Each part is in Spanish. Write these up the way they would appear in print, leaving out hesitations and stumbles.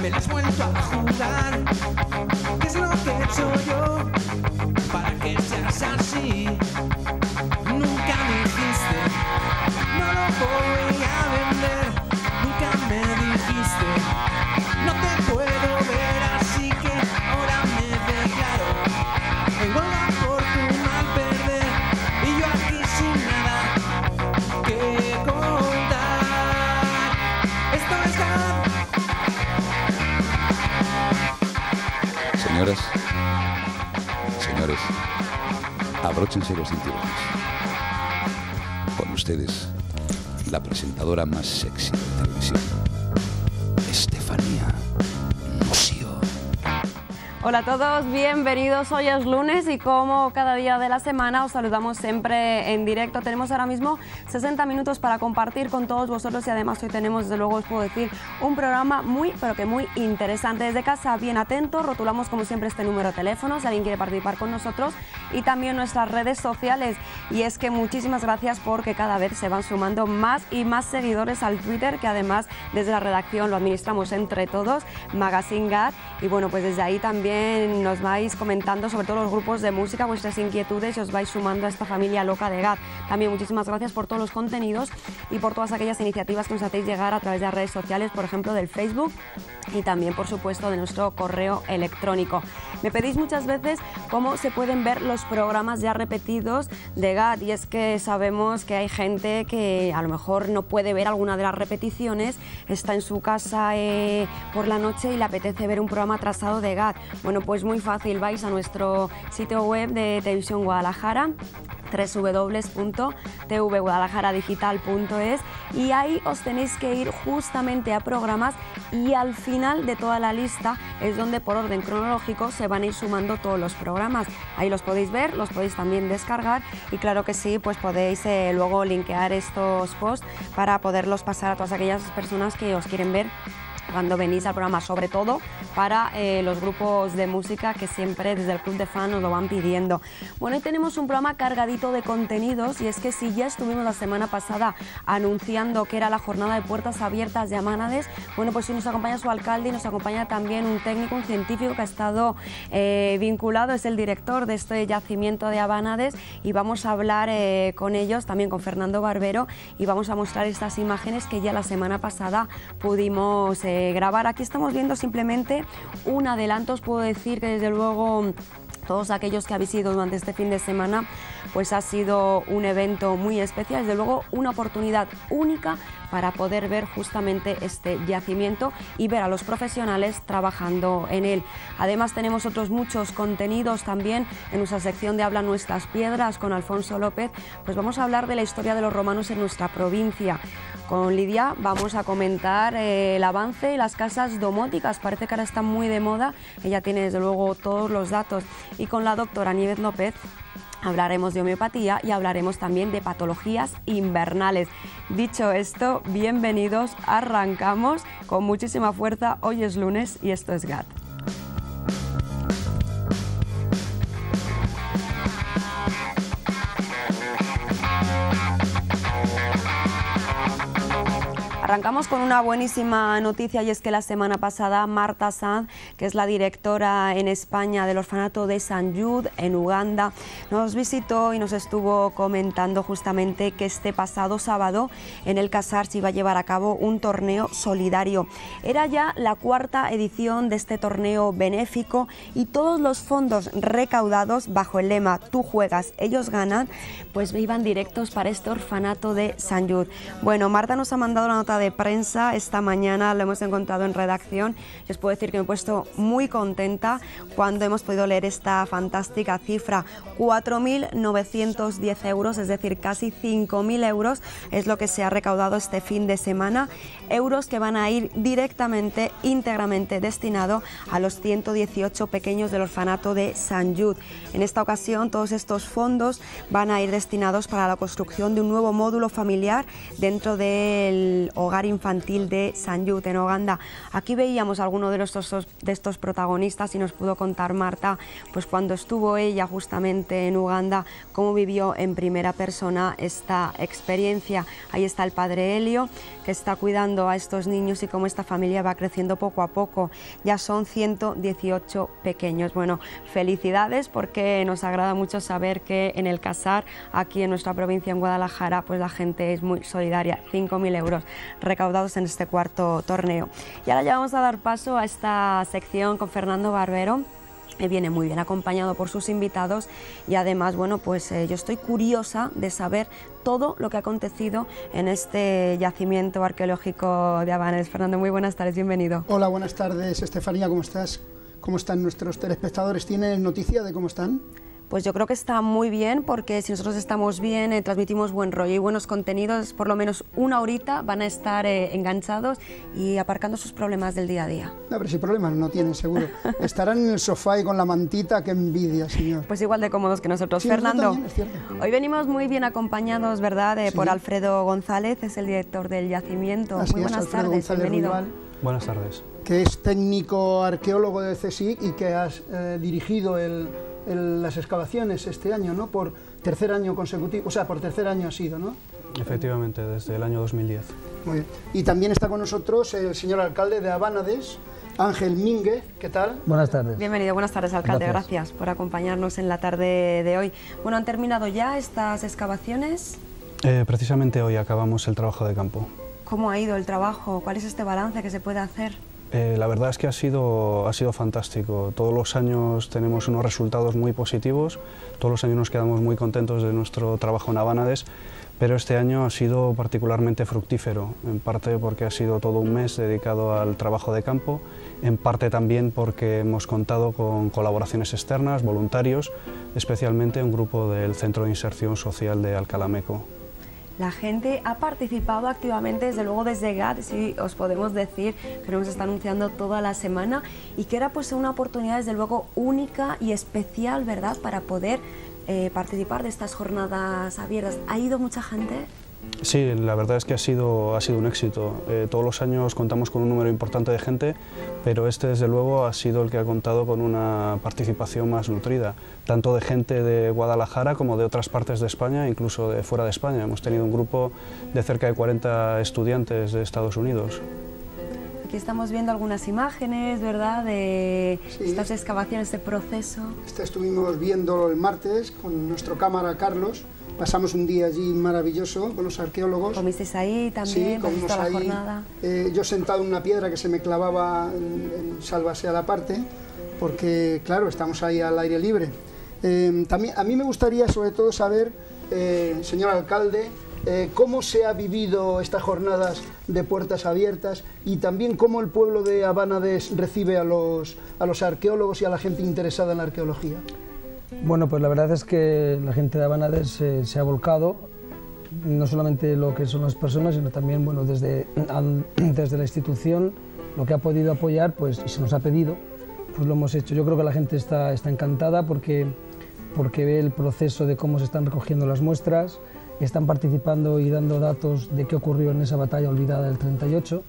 me la has vuelto a jugar. ¿Qué es lo que he hecho yo para que seas así? Nunca me dijiste, no lo voy a vender. Nunca me dijiste, no te puedo ver, así que ahora me declaro en huelga por tu mal perder. Y yo aquí sin nada que contar. Esto es GAD. Señoras, señores, abróchense los cinturones. Con ustedes, la presentadora más sexy de televisión, Estefanía Mosio. Hola a todos, bienvenidos. Hoy es lunes y como cada día de la semana os saludamos siempre en directo. Tenemos ahora mismo 60 minutos para compartir con todos vosotros y además hoy tenemos, desde luego os puedo decir, un programa muy pero que muy interesante. Desde casa, bien atentos, rotulamos como siempre este número de teléfono si alguien quiere participar con nosotros y también nuestras redes sociales. Y es que muchísimas gracias porque cada vez se van sumando más y más seguidores al Twitter, que además desde la redacción lo administramos entre todos, Magazine GAD, y bueno, pues desde ahí también nos vais comentando sobre todo los grupos de música, vuestras inquietudes y os vais sumando a esta familia loca de GAD. También muchísimas gracias por todos los contenidos y por todas aquellas iniciativas que nos hacéis llegar a través de las redes sociales, por ejemplo del Facebook y también por supuesto de nuestro correo electrónico. Me pedís muchas veces cómo se pueden ver los programas ya repetidos de GAD y es que sabemos que hay gente que a lo mejor no puede ver alguna de las repeticiones, está en su casa por la noche y le apetece ver un programa atrasado de GAD. Bueno, pues muy fácil, vais a nuestro sitio web de Televisión Guadalajara, www.tvguadalajaradigital.es, y ahí os tenéis que ir justamente a programas y al final de toda la lista es donde por orden cronológico se van a ir sumando todos los programas. Ahí los podéis ver, los podéis también descargar y claro que sí, pues podéis luego linkear estos posts para poderlos pasar a todas aquellas personas que os quieren ver cuando venís al programa, sobre todo para los grupos de música que siempre desde el Club de Fans nos lo van pidiendo. Bueno, hoy tenemos un programa cargadito de contenidos y es que si ya estuvimos la semana pasada anunciando que era la jornada de puertas abiertas de Amánades, bueno, pues hoy nos acompaña su alcalde y nos acompaña también un técnico, un científico que ha estado vinculado, es el director de este yacimiento de Amánades y vamos a hablar con ellos, también con Fernando Barbero, y vamos a mostrar estas imágenes que ya la semana pasada pudimos grabar. Aquí estamos viendo simplemente un adelanto. Os puedo decir que desde luego todos aquellos que habéis ido durante este fin de semana, pues ha sido un evento muy especial, desde luego una oportunidad única para poder ver justamente este yacimiento y ver a los profesionales trabajando en él. Además tenemos otros muchos contenidos también en nuestra sección de Habla Nuestras Piedras con Alfonso López, pues vamos a hablar de la historia de los romanos en nuestra provincia. Con Lidia vamos a comentar el avance y las casas domóticas, parece que ahora están muy de moda, ella tiene desde luego todos los datos. Y con la doctora Nieves López hablaremos de homeopatía y hablaremos también de patologías invernales. Dicho esto, bienvenidos, arrancamos con muchísima fuerza. Hoy es lunes y esto es GAD. Arrancamos con una buenísima noticia y es que la semana pasada Marta Sanz, que es la directora en España del orfanato de St. Jude en Uganda, nos visitó y nos estuvo comentando justamente que este pasado sábado en el Casar se iba a llevar a cabo un torneo solidario. Era ya la cuarta edición de este torneo benéfico y todos los fondos recaudados bajo el lema "Tú juegas, ellos ganan", pues iban directos para este orfanato de St. Jude. Bueno, Marta nos ha mandado una nota de prensa esta mañana, lo hemos encontrado en redacción y os puedo decir que me he puesto muy contenta cuando hemos podido leer esta fantástica cifra: 4.910 euros, es decir, casi 5.000 euros es lo que se ha recaudado este fin de semana, euros que van a ir directamente, íntegramente destinado a los 118 pequeños del orfanato de St. Jude. En esta ocasión todos estos fondos van a ir destinados para la construcción de un nuevo módulo familiar dentro del Hogar Infantil de Sant Lluc, en Uganda. Aquí veíamos a alguno de estos protagonistas y nos pudo contar Marta, pues cuando estuvo ella justamente en Uganda, cómo vivió en primera persona esta experiencia. Ahí está el padre Helio, que está cuidando a estos niños y cómo esta familia va creciendo poco a poco. Ya son 118 pequeños. Bueno, felicidades, porque nos agrada mucho saber que en el Casar, aquí en nuestra provincia, en Guadalajara, pues la gente es muy solidaria. 5.000 euros recaudados en este cuarto torneo. Y ahora ya vamos a dar paso a esta sección con Fernando Barbero. Viene muy bien acompañado por sus invitados y además, bueno, pues yo estoy curiosa de saber todo lo que ha acontecido en este yacimiento arqueológico de Abanes. Fernando, muy buenas tardes, bienvenido. Hola, buenas tardes, Estefanía, ¿cómo estás? ¿Cómo están nuestros telespectadores? ¿Tienes noticia de cómo están? Pues yo creo que está muy bien, porque si nosotros estamos bien, transmitimos buen rollo y buenos contenidos. Por lo menos una horita van a estar enganchados y aparcando sus problemas del día a día. No, pero si problemas no tienen, seguro. Estarán en el sofá y con la mantita, qué envidia, señor. Pues igual de cómodos que nosotros. Sí, Fernando, también, es cierto. Hoy venimos muy bien acompañados, ¿verdad? Sí. Por Alfredo González, es el director del yacimiento. Así muy es, buenas Alfredo tardes, González bienvenido. Ruibal, Buenas tardes. que es técnico arqueólogo del CSIC y que has dirigido las excavaciones este año, ¿no? Por tercer año consecutivo, o sea, por tercer año ha sido, ¿no? Efectivamente, desde el año 2010. Muy bien. Y también está con nosotros el señor alcalde de Abanades, Ángel Mínguez, ¿qué tal? Buenas tardes. Bienvenido, buenas tardes, alcalde. Gracias. Gracias por acompañarnos en la tarde de hoy. Bueno, ¿han terminado ya estas excavaciones? Precisamente hoy acabamos el trabajo de campo. ¿Cómo ha ido el trabajo? ¿Cuál es este balance que se puede hacer? La verdad es que ha sido fantástico. Todos los años tenemos unos resultados muy positivos, todos los años nos quedamos muy contentos de nuestro trabajo en Abanades, pero este año ha sido particularmente fructífero, en parte porque ha sido todo un mes dedicado al trabajo de campo, en parte también porque hemos contado con colaboraciones externas, voluntarios, especialmente un grupo del Centro de Inserción Social de Alcalameco. La gente ha participado activamente, desde luego desde GAD, sí os podemos decir que nos está anunciando toda la semana y que era pues una oportunidad desde luego única y especial, ¿verdad?, para poder participar de estas jornadas abiertas. ¿Ha ido mucha gente? Sí, la verdad es que ha sido un éxito. Todos los años contamos con un número importante de gente, pero este desde luego ha sido el que ha contado con una participación más nutrida, tanto de gente de Guadalajara como de otras partes de España, incluso de fuera de España. Hemos tenido un grupo de cerca de 40 estudiantes de Estados Unidos. Aquí estamos viendo algunas imágenes, ¿verdad?, de Sí. estas excavaciones, este proceso. Estuvimos viendo el martes con nuestro cámara Carlos. Pasamos un día allí maravilloso con los arqueólogos. ¿Comisteis ahí también? Sí, ¿Pasasteis comimos toda la ahí. jornada? Yo sentado en una piedra que se me clavaba en sálvase a la parte, porque claro, estamos ahí al aire libre. También, a mí me gustaría sobre todo saber, señor alcalde, cómo se ha vivido estas jornadas de puertas abiertas y también cómo el pueblo de Abanades recibe a los arqueólogos y a la gente interesada en la arqueología. Bueno, pues la verdad es que la gente de Abanades se ha volcado, no solamente lo que son las personas, sino también, bueno, desde la institución, lo que ha podido apoyar, pues, y se nos ha pedido, pues lo hemos hecho. Yo creo que la gente está encantada porque ve el proceso de cómo se están recogiendo las muestras, están participando y dando datos de qué ocurrió en esa batalla olvidada del 38,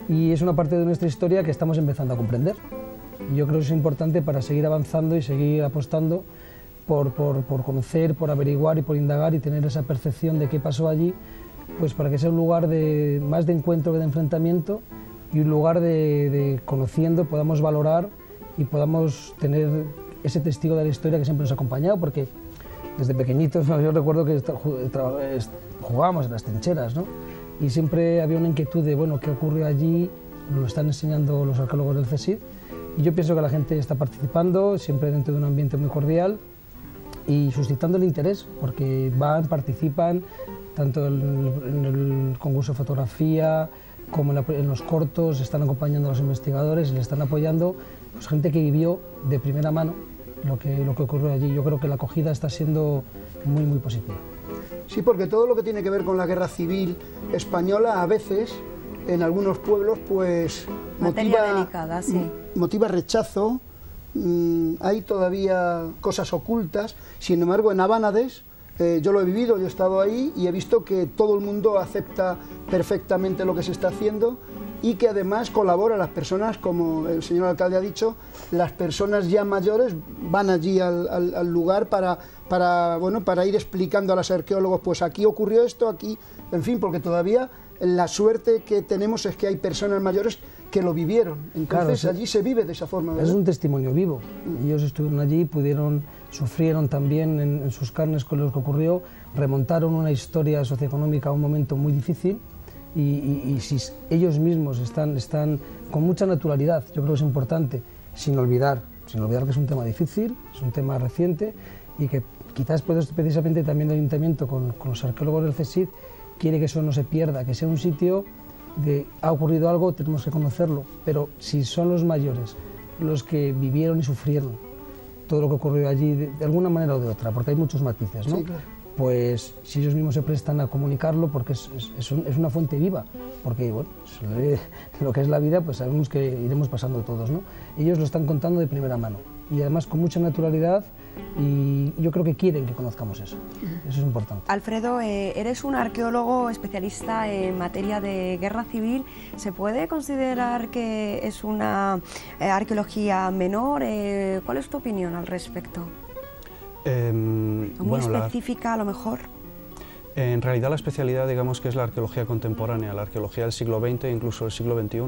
y es una parte de nuestra historia que estamos empezando a comprender. Y yo creo que es importante para seguir avanzando y seguir apostando por conocer, por averiguar y por indagar y tener esa percepción de qué pasó allí, pues para que sea un lugar más de encuentro que de enfrentamiento y un lugar de conociendo, podamos valorar y podamos tener ese testigo de la historia que siempre nos ha acompañado, porque desde pequeñitos yo recuerdo que jugábamos en las trincheras, ¿no? Y siempre había una inquietud de, bueno, ¿qué ocurrió allí? Nos lo están enseñando los arqueólogos del CSIC. Y yo pienso que la gente está participando, siempre dentro de un ambiente muy cordial y suscitando el interés, porque participan, tanto en el concurso de fotografía como en los cortos, están acompañando a los investigadores y les están apoyando, pues gente que vivió de primera mano lo que ocurrió allí. Yo creo que la acogida está siendo muy, muy positiva. Sí, porque todo lo que tiene que ver con la guerra civil española, a veces, en algunos pueblos, pues Materia delicada, sí. motiva rechazo, hay todavía cosas ocultas. Sin embargo, en Abanades yo lo he vivido, yo he estado ahí y he visto que todo el mundo acepta perfectamente lo que se está haciendo y que además colabora. Las personas, como el señor alcalde ha dicho, las personas ya mayores van allí al lugar para ir explicando a los arqueólogos, pues aquí ocurrió esto, aquí, en fin, porque todavía la suerte que tenemos es que hay personas mayores que lo vivieron, entonces claro, allí se vive de esa forma, ¿verdad? Es un testimonio vivo. Ellos estuvieron allí, sufrieron también en sus carnes con lo que ocurrió, remontaron una historia socioeconómica a un momento muy difícil y si ellos mismos están con mucha naturalidad, yo creo que es importante, sin olvidar que es un tema difícil, es un tema reciente y que quizás precisamente también el Ayuntamiento con los arqueólogos del CSIC quiere que eso no se pierda, que sea un sitio de ha ocurrido algo, tenemos que conocerlo, pero si son los mayores los que vivieron y sufrieron todo lo que ocurrió allí de alguna manera o de otra, porque hay muchos matices, ¿no? Sí, claro. Pues si ellos mismos se prestan a comunicarlo, porque es una fuente viva, porque bueno, lo que es la vida, pues sabemos que iremos pasando todos, ¿no? Ellos lo están contando de primera mano y además con mucha naturalidad y yo creo que quieren que conozcamos eso, eso es importante. Alfredo, eres un arqueólogo especialista en materia de guerra civil, ¿se puede considerar que es una arqueología menor? ¿Cuál es tu opinión al respecto? Muy específica a lo mejor. En realidad la especialidad, digamos, que es la arqueología contemporánea, la arqueología del siglo XX e incluso del siglo XXI,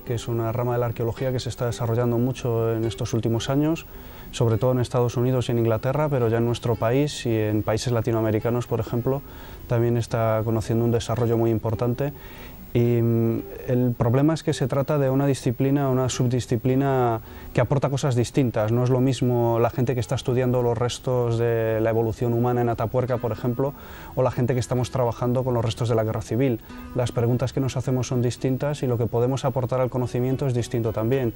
que es una rama de la arqueología que se está desarrollando mucho en estos últimos años, sobre todo en Estados Unidos y en Inglaterra, pero ya en nuestro país y en países latinoamericanos, por ejemplo, también está conociendo un desarrollo muy importante. Y el problema es que se trata de una disciplina, una subdisciplina que aporta cosas distintas. No es lo mismo la gente que está estudiando los restos de la evolución humana en Atapuerca, por ejemplo, o la gente que estamos trabajando con los restos de la guerra civil. Las preguntas que nos hacemos son distintas y lo que podemos aportar al conocimiento es distinto también.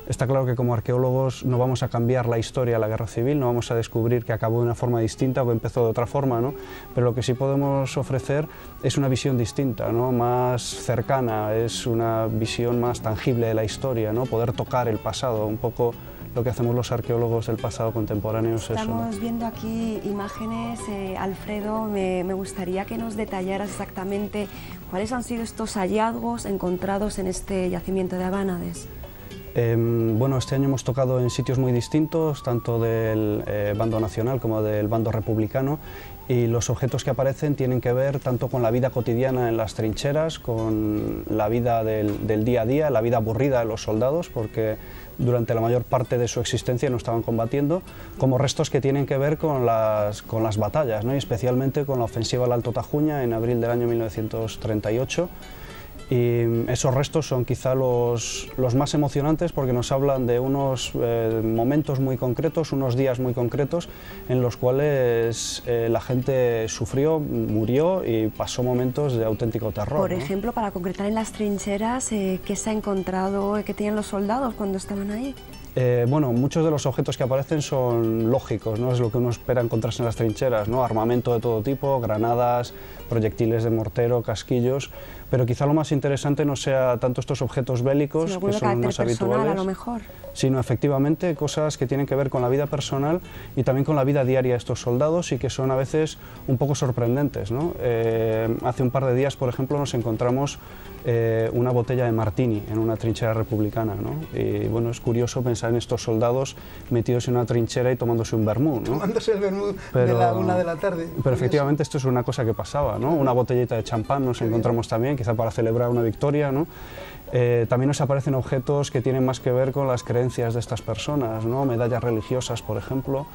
Está claro que como arqueólogos no vamos a cambiar la historia de la guerra civil, no vamos a descubrir que acabó de una forma distinta o que empezó de otra forma, ¿no? Pero lo que sí podemos ofrecer es una visión distinta, ¿no? Más cercana, es una visión más tangible de la historia, ¿no? Poder tocar el pasado, un poco lo que hacemos los arqueólogos del pasado contemporáneo es eso, ¿no? Estamos viendo aquí imágenes, Alfredo, me gustaría que nos detallaras exactamente cuáles han sido estos hallazgos encontrados en este yacimiento de Abánades. Bueno, este año hemos tocado en sitios muy distintos, tanto del bando nacional como del bando republicano, y los objetos que aparecen tienen que ver tanto con la vida cotidiana en las trincheras, con la vida del día a día, la vida aburrida de los soldados, porque durante la mayor parte de su existencia no estaban combatiendo, como restos que tienen que ver con las batallas, ¿no? Y especialmente con la ofensiva al Alto Tajuña en abril del año 1938. Y esos restos son quizá los más emocionantes porque nos hablan de unos momentos muy concretos, unos días muy concretos en los cuales la gente sufrió, murió y pasó momentos de auténtico terror. Por ejemplo, para concretar en las trincheras, ¿qué se ha encontrado, qué tenían los soldados cuando estaban ahí? Bueno, muchos de los objetos que aparecen son lógicos, ¿no? Es lo que uno espera encontrarse en las trincheras, ¿no? Armamento de todo tipo, granadas, proyectiles de mortero, casquillos, pero quizá lo más interesante no sea tanto estos objetos bélicos, que son más habituales, a lo mejor, sino efectivamente cosas que tienen que ver con la vida personal y también con la vida diaria de estos soldados y que son a veces un poco sorprendentes, ¿no? Hace un par de días, por ejemplo, nos encontramos una botella de martini en una trinchera republicana, ¿no? Y bueno, es curioso pensar en estos soldados metidos en una trinchera y tomándose un vermú, ¿no? Tomándose el vermú de la 1 de la tarde. Pero efectivamente esto es una cosa que pasaba, ¿no? Una botellita de champán nos encontramos también, quizá para celebrar una victoria, ¿no? También nos aparecen objetos que tienen más que ver con las creencias de estas personas, ¿no? Medallas religiosas, por ejemplo.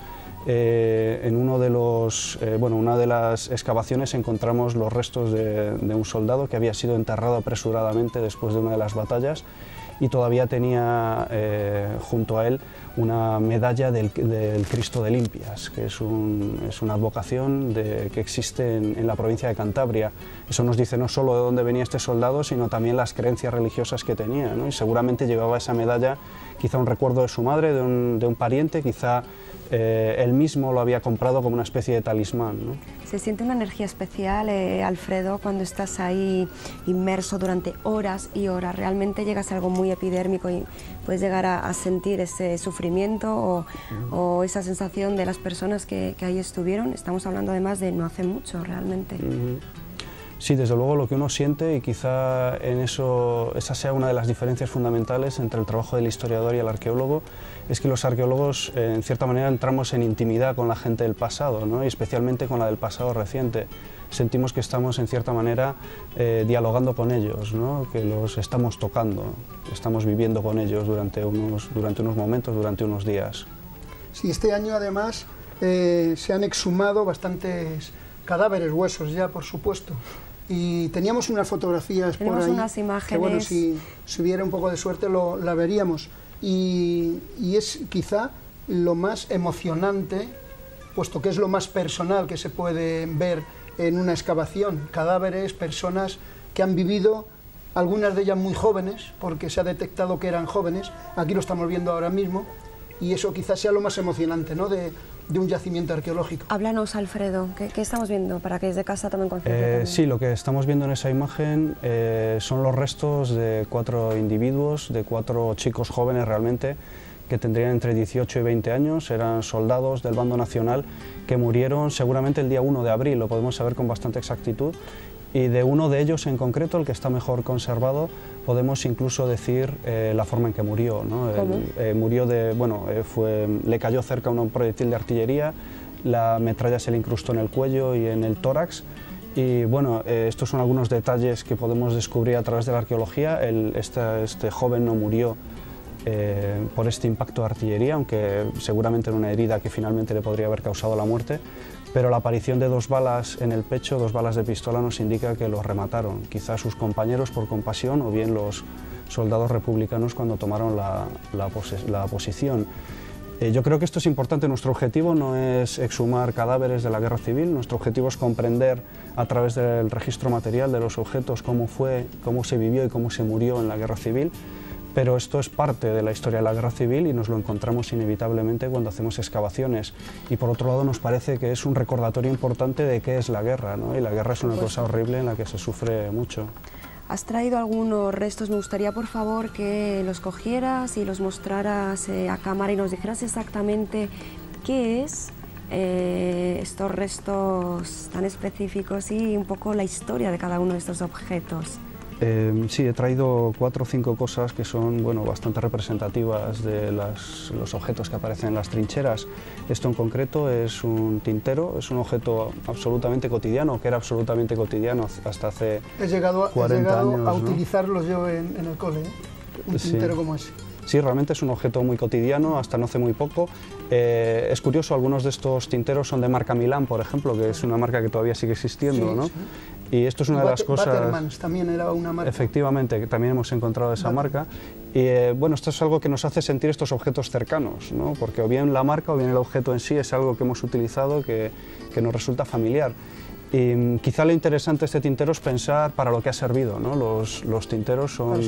En una de las excavaciones encontramos los restos de un soldado que había sido enterrado apresuradamente después de una de las batallas y todavía tenía junto a él una medalla del Cristo de Limpias, que es una advocación que existe en la provincia de Cantabria. Eso nos dice no solo de dónde venía este soldado, sino también las creencias religiosas que tenía, ¿no? Y seguramente llevaba esa medalla, quizá un recuerdo de su madre, de un pariente, quizá él mismo lo había comprado como una especie de talismán, ¿no? Se siente una energía especial, Alfredo, cuando estás ahí inmerso durante horas y horas. Realmente llegas a algo muy muy epidérmico y puedes llegar a sentir ese sufrimiento o esa sensación de las personas que ahí estuvieron. Estamos hablando además de no hace mucho realmente. Sí, desde luego lo que uno siente, y quizá en eso esa sea una de las diferencias fundamentales entre el trabajo del historiador y el arqueólogo, es que los arqueólogos en cierta manera entramos en intimidad con la gente del pasado, ¿no? Y especialmente con la del pasado reciente. Sentimos que estamos en cierta manera dialogando con ellos, ¿no? Que los estamos tocando, estamos viviendo con ellos durante unos momentos, durante unos días. Sí, este año además se han exhumado bastantes cadáveres, huesos ya, por supuesto. Y teníamos unas fotografías por ahí, unas imágenes que bueno, si hubiera un poco de suerte la veríamos. Y es quizá lo más emocionante, puesto que es lo más personal que se puede ver en una excavación. Cadáveres, personas que han vivido, algunas de ellas muy jóvenes, porque se ha detectado que eran jóvenes, aquí lo estamos viendo ahora mismo, y eso quizás sea lo más emocionante, ¿no?, de un yacimiento arqueológico. Háblanos, Alfredo, ¿qué estamos viendo? Para que desde casa tomen conciencia. Sí, lo que estamos viendo en esa imagen son los restos de 4 individuos, de 4 chicos jóvenes realmente, que tendrían entre 18 y 20 años, eran soldados del bando nacional que murieron seguramente el día 1 de abril, lo podemos saber con bastante exactitud, y de uno de ellos en concreto, el que está mejor conservado, podemos incluso decir la forma en que murió, ¿no? Murió le cayó cerca un proyectil de artillería, la metralla se le incrustó en el cuello y en el tórax, y bueno, estos son algunos detalles que podemos descubrir a través de la arqueología. Este joven no murió por este impacto de artillería, aunque seguramente en una herida que finalmente le podría haber causado la muerte, pero la aparición de 2 balas en el pecho, 2 balas de pistola, nos indica que los remataron, quizás sus compañeros por compasión o bien los soldados republicanos cuando tomaron la posición. Yo creo que esto es importante. Nuestro objetivo no es exhumar cadáveres de la guerra civil, nuestro objetivo es comprender a través del registro material de los objetos cómo se vivió y cómo se murió en la guerra civil. Pero esto es parte de la historia de la guerra civil y nos lo encontramos inevitablemente cuando hacemos excavaciones. Y por otro lado nos parece que es un recordatorio importante de qué es la guerra, ¿no? Y la guerra es una cosa horrible en la que se sufre mucho. Has traído algunos restos, me gustaría por favor que los cogieras y los mostraras a cámara y nos dijeras exactamente qué es estos restos tan específicos y un poco la historia de cada uno de estos objetos. Sí, he traído 4 o 5 cosas que son bastante representativas de los objetos que aparecen en las trincheras. Esto en concreto es un tintero, es un objeto absolutamente cotidiano, que era absolutamente cotidiano hasta hace 40 años. He llegado a utilizarlos yo en el cole, un tintero como ese. Sí, realmente es un objeto muy cotidiano, hasta no hace muy poco. Es curioso, algunos de estos tinteros son de marca Milán, por ejemplo, que es una marca que todavía sigue existiendo, ¿no? Sí. Y esto es una de las cosas... Watermans también era una marca. Efectivamente, que también hemos encontrado esa marca. Y esto es algo que nos hace sentir estos objetos cercanos, ¿no? Porque o bien la marca o bien el objeto en sí es algo que hemos utilizado que nos resulta familiar. Y quizá lo interesante de este tintero es pensar para lo que ha servido, ¿no? Los tinteros son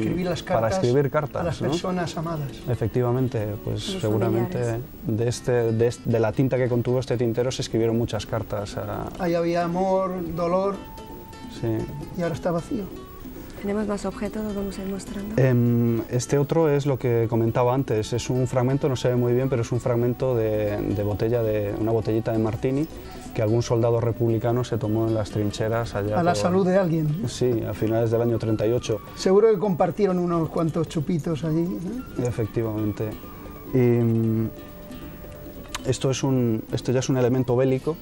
para escribir cartas a las personas amadas. Efectivamente, pues seguramente de la tinta que contuvo este tintero se escribieron muchas cartas. Ahí había amor, dolor, sí. Y ahora está vacío. ¿Tenemos más objetos? ¿Los vamos a ir mostrando? Este otro es lo que comentaba antes, es un fragmento, no se ve muy bien, pero es un fragmento de una botellita de martini que algún soldado republicano se tomó en las trincheras allá. A la salud de alguien. Sí, a finales del año 38. Seguro que compartieron unos cuantos chupitos allí, ¿no? Efectivamente. Y esto ya es un elemento bélico,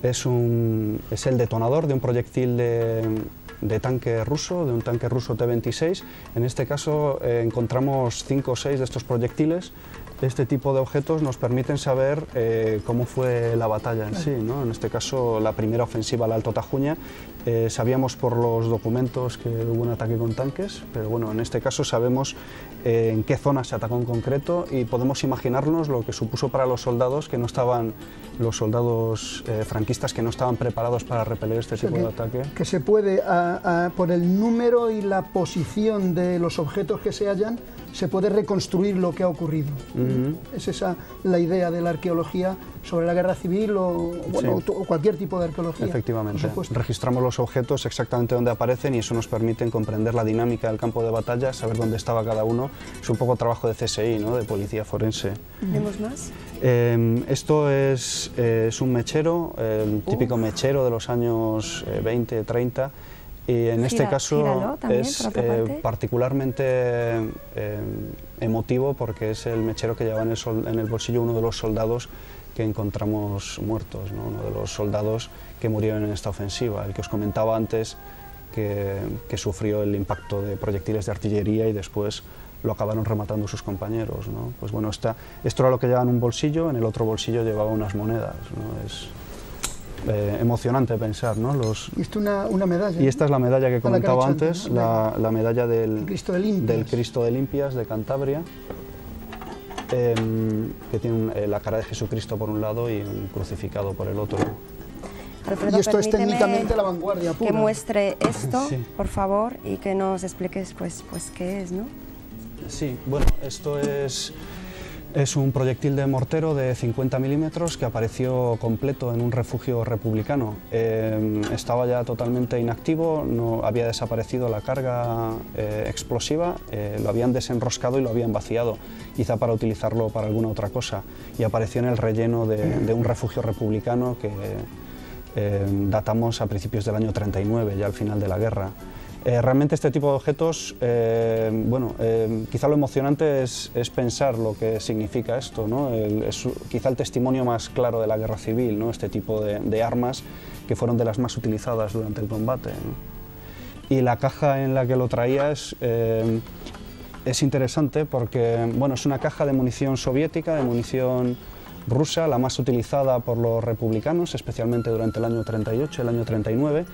es el detonador de un proyectil de tanque ruso, de un tanque ruso T-26. En este caso encontramos 5 o 6 de estos proyectiles. Este tipo de objetos nos permiten saber cómo fue la batalla en sí, ¿no? En este caso, la primera ofensiva al Alto Tajuña, sabíamos por los documentos que hubo un ataque con tanques, pero bueno, en este caso sabemos en qué zona se atacó en concreto y podemos imaginarnos lo que supuso para los soldados franquistas que no estaban preparados para repeler este tipo de ataque. Que se puede por el número y la posición de los objetos que se hallan, se puede reconstruir lo que ha ocurrido. Es esa la idea de la arqueología sobre la guerra civil o, bueno, o cualquier tipo de arqueología. Efectivamente, registramos los objetos exactamente donde aparecen y eso nos permite comprender la dinámica del campo de batalla, saber dónde estaba cada uno. Es un poco trabajo de CSI, ¿no? De policía forense. ¿Vemos más? Esto es un mechero, el típico mechero de los años 20, 30. Y en este caso es particularmente emotivo porque es el mechero que llevaba en el bolsillo uno de los soldados que encontramos muertos, ¿no? Uno de los soldados que murieron en esta ofensiva, el que os comentaba antes que sufrió el impacto de proyectiles de artillería y después lo acabaron rematando sus compañeros, ¿no? Pues bueno, esto era lo que llevaba en un bolsillo, en el otro bolsillo llevaba unas monedas, ¿no? Es emocionante pensar, ¿no? Y esto una medalla. Y esta es la medalla que comentaba antes, ¿no? la medalla del Cristo de Limpias. Del Cristo de Limpias de Cantabria, que tiene la cara de Jesucristo por un lado y un crucificado por el otro. Alfredo, y esto es técnicamente la vanguardia pura. Que muestre esto, sí, por favor, y que nos expliques pues qué es, ¿no? Sí, bueno, esto es un proyectil de mortero de 50 milímetros que apareció completo en un refugio republicano. Estaba ya totalmente inactivo, no había desaparecido la carga explosiva, lo habían desenroscado y lo habían vaciado, quizá para utilizarlo para alguna otra cosa, y apareció en el relleno de un refugio republicano que datamos a principios del año 39, ya al final de la guerra. Realmente este tipo de objetos, quizá lo emocionante es pensar lo que significa esto, ¿no? Es quizá el testimonio más claro de la guerra civil, ¿no? Este tipo de armas que fueron de las más utilizadas durante el combate, ¿no? Y la caja en la que lo traía es interesante porque es una caja de munición soviética, de munición rusa, la más utilizada por los republicanos, especialmente durante el año 38, el año 39,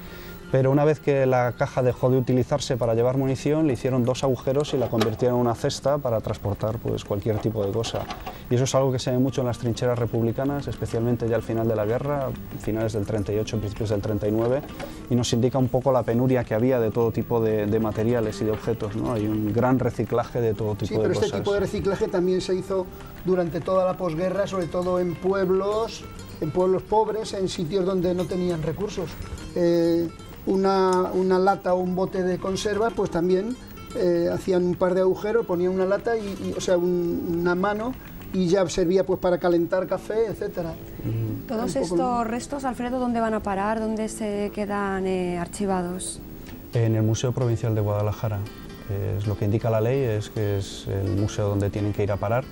pero una vez que la caja dejó de utilizarse para llevar munición, le hicieron 2 agujeros y la convirtieron en una cesta para transportar pues, cualquier tipo de cosa. Y eso es algo que se ve mucho en las trincheras republicanas, especialmente ya al final de la guerra, finales del 38, principios del 39, y nos indica un poco la penuria que había de todo tipo de materiales y de objetos, ¿no? Hay un gran reciclaje de todo tipo de cosas. Sí, pero este tipo de reciclaje también se hizo durante toda la posguerra, sobre todo en pueblos pobres, en sitios donde no tenían recursos. Una lata o un bote de conserva, pues también hacían un par de agujeros, ponían una lata, una mano, y ya servía pues para calentar café, etcétera. Todos estos restos, Alfredo, ¿dónde van a parar? ¿Dónde se quedan archivados? En el Museo Provincial de Guadalajara. Es lo que indica la ley, es que es el museo donde tienen que ir a parar.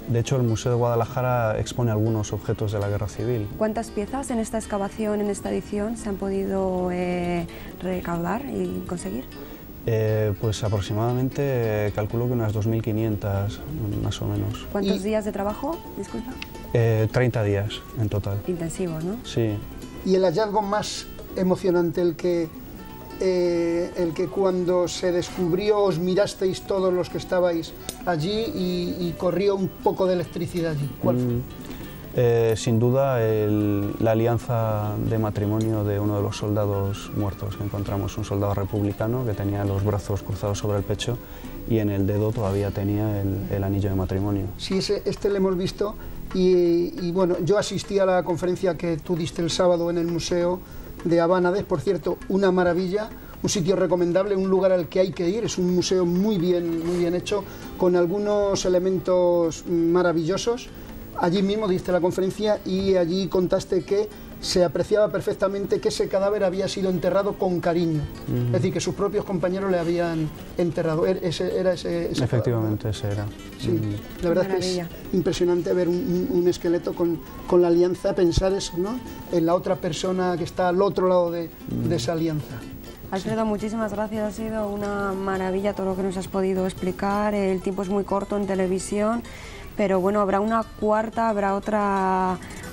De hecho, el Museo de Guadalajara expone algunos objetos de la Guerra Civil. ¿Cuántas piezas en esta excavación, en esta edición, se han podido recaudar y conseguir? Pues aproximadamente, calculo que unas 2.500, más o menos. ¿Cuántos días de trabajo? Disculpa. 30 días en total. Intensivo, ¿no? Sí. Y el hallazgo más emocionante, el que cuando se descubrió os mirasteis todos los que estabais allí y corrió un poco de electricidad allí. ¿Cuál fue? Sin duda la alianza de matrimonio de uno de los soldados muertos que encontramos, un soldado republicano que tenía los brazos cruzados sobre el pecho y en el dedo todavía tenía el anillo de matrimonio. Sí, este lo hemos visto y bueno, yo asistí a la conferencia que tú diste el sábado en el Museo de Abánades, por cierto, una maravilla, un sitio recomendable, un lugar al que hay que ir, es un museo muy bien hecho, con algunos elementos maravillosos. Allí mismo diste la conferencia y allí contaste que se apreciaba perfectamente que ese cadáver había sido enterrado con cariño, es decir, que sus propios compañeros le habían enterrado. Era ese Efectivamente, ese era. Sí, la verdad es que es impresionante ver un esqueleto con la alianza, pensar eso, ¿no? En la otra persona que está al otro lado de esa alianza. Alfredo, muchísimas gracias, ha sido una maravilla todo lo que nos has podido explicar, el tiempo es muy corto en televisión, pero bueno, habrá una cuarta, habrá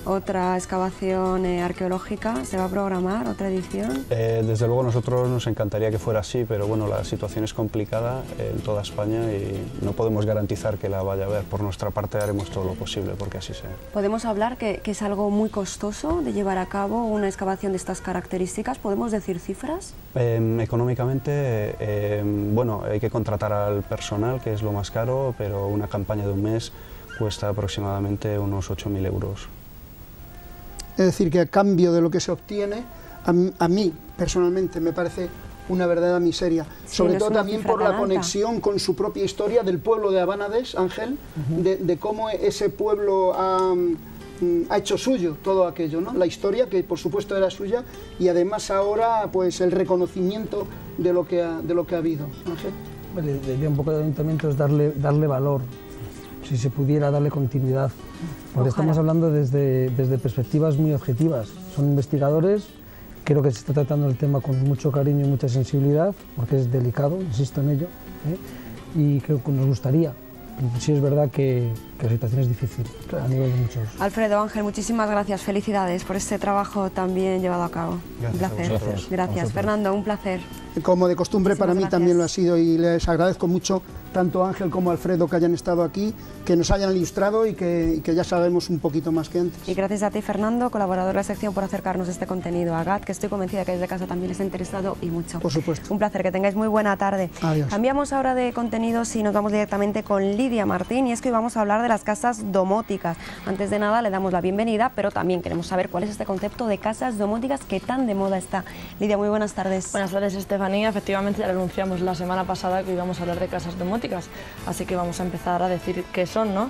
otra excavación arqueológica, ¿se va a programar otra edición? Desde luego nosotros nos encantaría que fuera así, pero bueno, la situación es complicada en toda España y no podemos garantizar que la vaya a ver. Por nuestra parte haremos todo lo posible porque así sea. ¿Podemos hablar que es algo muy costoso de llevar a cabo una excavación de estas características? ¿Podemos decir cifras? Económicamente, bueno, hay que contratar al personal, que es lo más caro, pero una campaña de un mes cuesta aproximadamente unos 8.000 euros. Es decir, que a cambio de lo que se obtiene, a mí personalmente me parece una verdadera miseria, Sí, sobre no es todo una también cifra por tan la alta. conexión con su propia historia del pueblo de Abanades, Ángel, de cómo ese pueblo ha hecho suyo todo aquello, ¿no? La historia, que por supuesto era suya, y además ahora pues el reconocimiento de lo que ha habido. Ángel. La idea un poco del ayuntamiento es darle valor, si se pudiera darle continuidad, porque Ojalá. estamos hablando desde desde muy objetivas. Son investigadores, creo que se está tratando el tema con mucho cariño y mucha sensibilidad, porque es delicado, insisto en ello, y creo que nos gustaría. Sí es verdad que la situación es difícil a nivel de muchos. Alfredo, Ángel, muchísimas gracias, felicidades por este trabajo tan bien llevado a cabo. Gracias Un a placer. vosotros. Gracias. Fernando, un placer. Como de costumbre para mí Muchísimas también lo ha gracias. sido, y les agradezco mucho tanto a Ángel como a Alfredo que hayan estado aquí, que nos hayan ilustrado y que ya sabemos un poquito más que antes. Y gracias a ti, Fernando, colaborador de la sección, por acercarnos este contenido a GAT, que estoy convencida que desde casa también les ha interesado y mucho. Por supuesto. Un placer, que tengáis muy buena tarde. Adiós. Cambiamos ahora de contenidos y nos vamos directamente con Lidia Martín, y es que hoy vamos a hablar de las casas domóticas. Antes de nada le damos la bienvenida, pero también queremos saber cuál es este concepto de casas domóticas que tan de moda está. Lidia, muy buenas tardes. Buenas tardes, Estefanía. Efectivamente, ya lo anunciamos la semana pasada que íbamos a hablar de casas domóticas, así que vamos a empezar a decir qué son, ¿no?